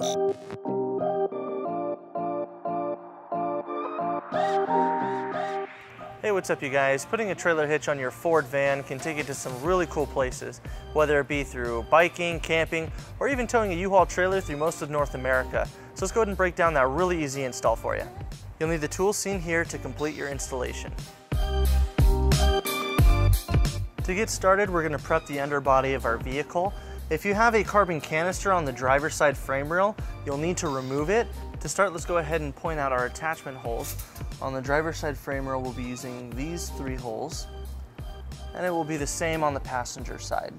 Hey, what's up you guys? Putting a trailer hitch on your Ford van can take you to some really cool places, whether it be through biking, camping, or even towing a U-Haul trailer through most of North America. So let's go ahead and break down that really easy install for you. You'll need the tools seen here to complete your installation. To get started, we're going to prep the underbody of our vehicle. If you have a carbon canister on the driver's side frame rail, you'll need to remove it. To start, let's go ahead and point out our attachment holes. On the driver's side frame rail, we'll be using these 3 holes, and it will be the same on the passenger side.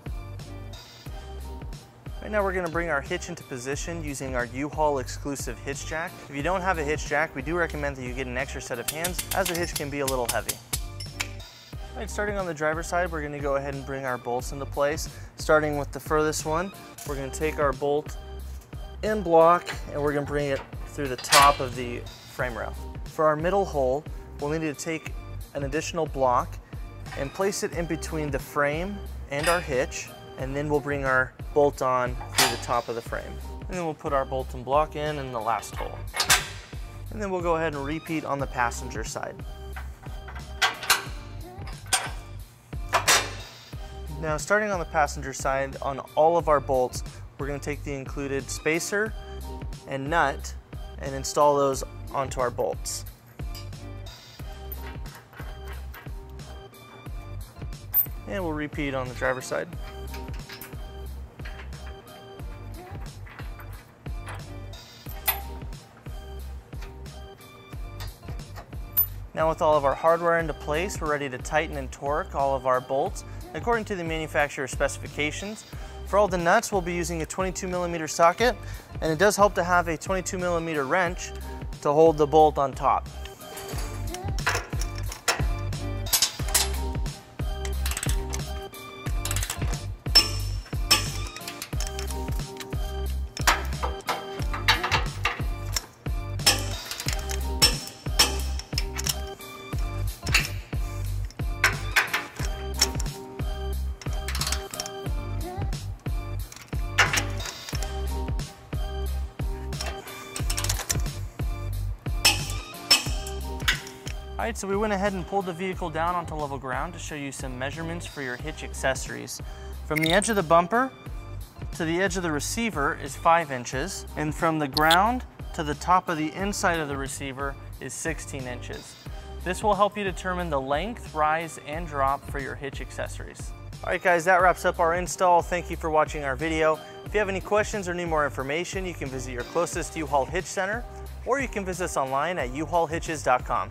Right now we're going to bring our hitch into position using our U-Haul exclusive hitch jack. If you don't have a hitch jack, we do recommend that you get an extra set of hands, as the hitch can be a little heavy. All right, starting on the driver's side, we're going to go ahead and bring our bolts into place. Starting with the furthest one, we're going to take our bolt in block and we're going to bring it through the top of the frame rail. For our middle hole, we'll need to take an additional block and place it in between the frame and our hitch, and then we'll bring our bolt on through the top of the frame. And then we'll put our bolt and block in the last hole. And then we'll go ahead and repeat on the passenger side. Now, starting on the passenger side, on all of our bolts, we're going to take the included spacer and nut and install those onto our bolts. And we'll repeat on the driver's side. Now with all of our hardware into place, we're ready to tighten and torque all of our bolts according to the manufacturer's specifications. For all the nuts, we'll be using a 22mm socket, and it does help to have a 22mm wrench to hold the bolt on top. All right, so we went ahead and pulled the vehicle down onto level ground to show you some measurements for your hitch accessories. From the edge of the bumper to the edge of the receiver is 5 inches, and from the ground to the top of the inside of the receiver is 16 inches. This will help you determine the length, rise, and drop for your hitch accessories. All right guys, that wraps up our install. Thank you for watching our video. If you have any questions or need more information, you can visit your closest U-Haul Hitch Center, or you can visit us online at uhaulhitches.com.